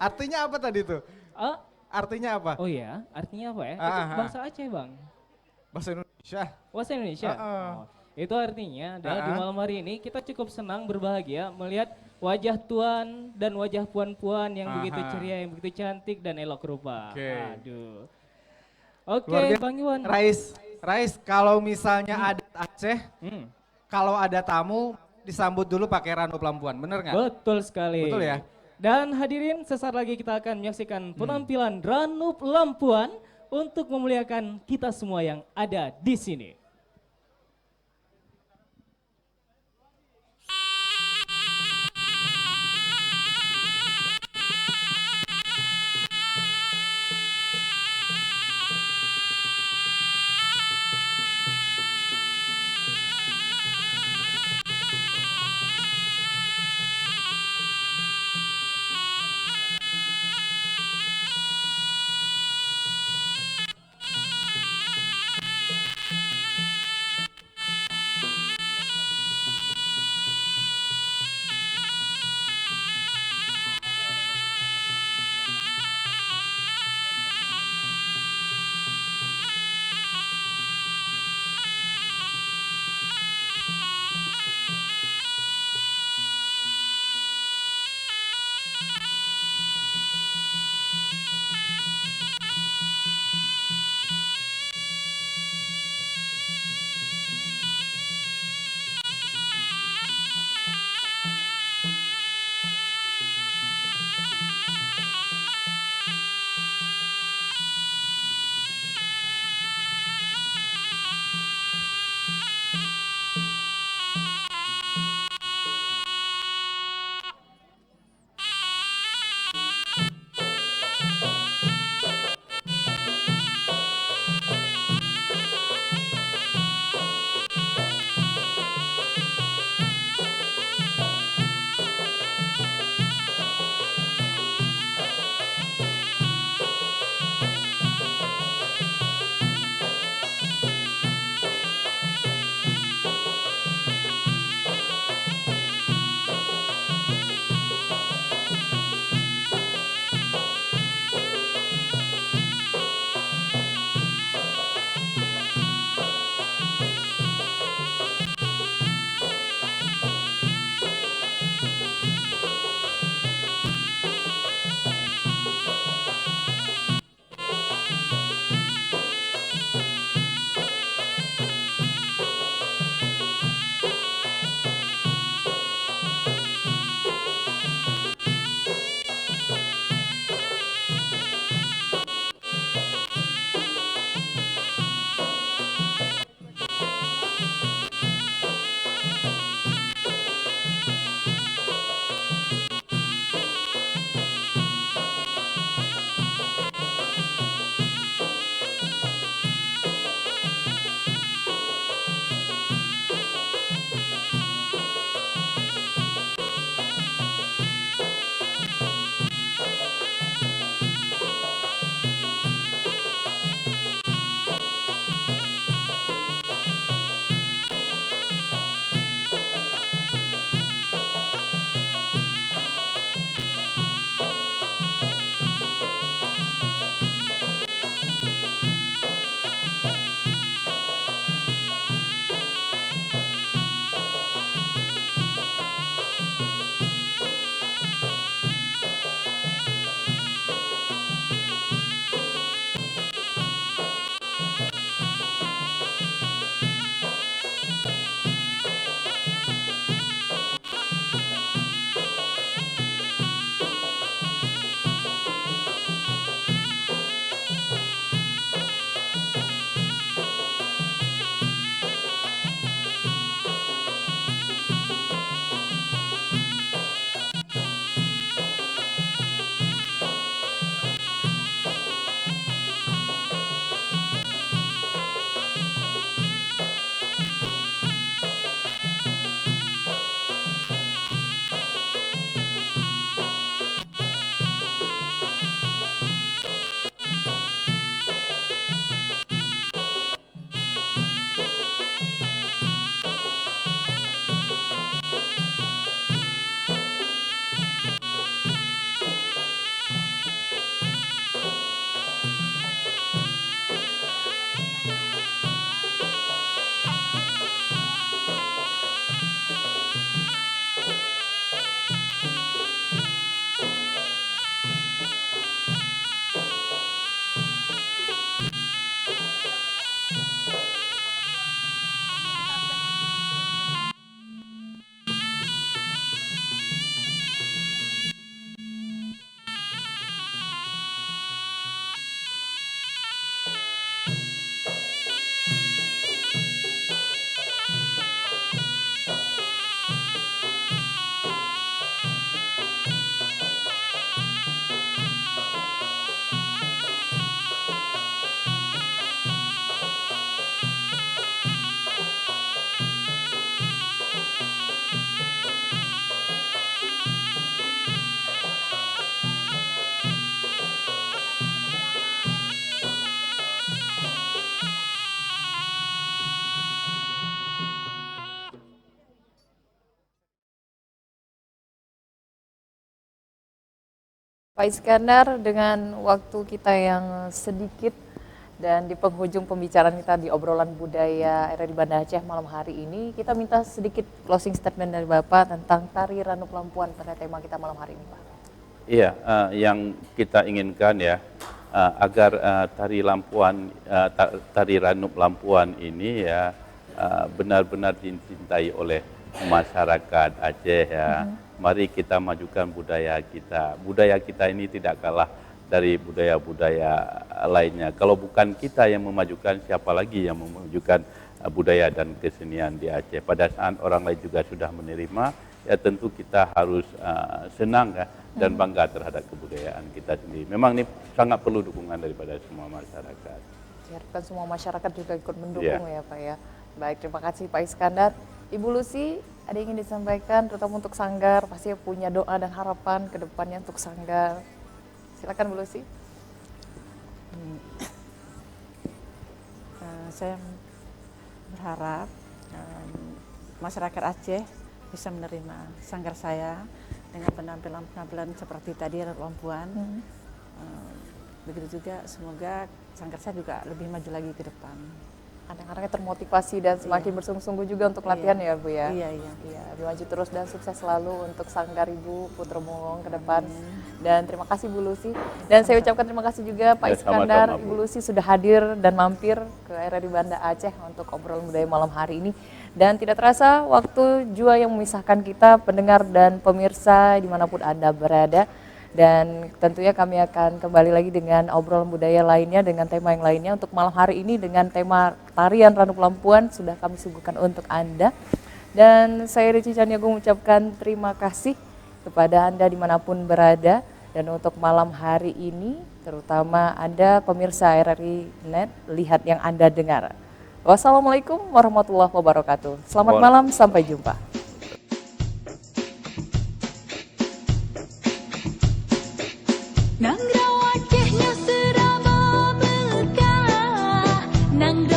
[SPEAKER 5] Artinya apa tadi tuh?
[SPEAKER 4] Ah,
[SPEAKER 5] Artinya apa?
[SPEAKER 4] oh iya, artinya apa ya?
[SPEAKER 5] Ah,
[SPEAKER 4] Itu
[SPEAKER 5] ah.
[SPEAKER 4] bahasa Aceh bang.
[SPEAKER 5] Bahasa Indonesia.
[SPEAKER 4] Bahasa Indonesia. Oh, itu artinya adalah di malam hari ini kita cukup senang berbahagia melihat wajah tuan dan wajah puan-puan yang begitu ceria, yang begitu cantik dan elok rupa.
[SPEAKER 5] Oke.
[SPEAKER 4] Aduh. Oke,
[SPEAKER 5] Luar biasa.
[SPEAKER 4] Bang Iwan.
[SPEAKER 5] Rais, kalau misalnya ada Aceh,
[SPEAKER 4] Hmm,
[SPEAKER 5] kalau ada tamu disambut dulu pakai Ranup Lampuan, bener nggak?
[SPEAKER 4] betul sekali.
[SPEAKER 5] Betul ya?
[SPEAKER 4] Dan hadirin, sesaat lagi kita akan menyaksikan penampilan Ranup Lampuan untuk memuliakan kita semua yang ada di sini.
[SPEAKER 1] Pak Iskandar, dengan waktu kita yang sedikit dan di penghujung pembicaraan kita di obrolan budaya RRI Banda Aceh malam hari ini, kita minta sedikit closing statement dari Bapak tentang tari Ranup Lampuan pada tema kita malam hari ini, Pak.
[SPEAKER 2] Iya, yang kita inginkan ya, agar tari lampuan, tari Ranup Lampuan ini ya benar-benar dicintai oleh masyarakat Aceh ya. Mari kita majukan budaya kita. Budaya kita ini tidak kalah dari budaya-budaya lainnya. Kalau bukan kita yang memajukan, siapa lagi yang memajukan budaya dan kesenian di Aceh? Pada saat orang lain juga sudah menerima, ya tentu kita harus senang ya, dan bangga terhadap kebudayaan kita sendiri. Memang ini sangat perlu dukungan daripada semua masyarakat.
[SPEAKER 1] Diharapkan semua masyarakat juga ikut mendukung ya Pak ya. Baik, terima kasih Pak Iskandar. Ibu Lucy, ada yang ingin disampaikan terutama untuk Sanggar, pasti punya doa dan harapan ke depannya untuk Sanggar. Silakan Bu Lucy.
[SPEAKER 3] Saya berharap masyarakat Aceh bisa menerima sanggar saya dengan penampilan-penampilan seperti tadi Ranup Lampuan. Begitu juga semoga sanggar saya juga lebih maju lagi ke depan.
[SPEAKER 1] Anak-anaknya termotivasi dan semakin bersungguh-sungguh juga untuk latihan ya Bu ya.
[SPEAKER 3] Iya.
[SPEAKER 1] Lebih maju terus dan sukses selalu untuk Sanggar Ibu Putra Mongong ke depan. Dan terima kasih Bu Lucy. Dan saya ucapkan terima kasih juga Pak
[SPEAKER 2] Ya,
[SPEAKER 1] Iskandar,
[SPEAKER 2] sama-sama, Bu.
[SPEAKER 1] Ibu Lucy sudah hadir dan mampir ke RRI Banda Aceh untuk obrolan budaya malam hari ini. Dan tidak terasa waktu jua yang memisahkan kita pendengar dan pemirsa dimanapun Anda berada. Dan tentunya kami akan kembali lagi dengan obrolan budaya lainnya dengan tema yang lainnya. Untuk malam hari ini dengan tema tarian Ranup Lampuan sudah kami suguhkan untuk Anda. Dan saya Rici Caniagung mengucapkan terima kasih kepada Anda dimanapun berada. Dan untuk malam hari ini terutama Anda pemirsa RRI Net, lihat yang Anda dengar. Wassalamualaikum warahmatullahi wabarakatuh. Selamat malam, sampai jumpa.
[SPEAKER 6] Nang rawa Acehnya seraba bekah, nang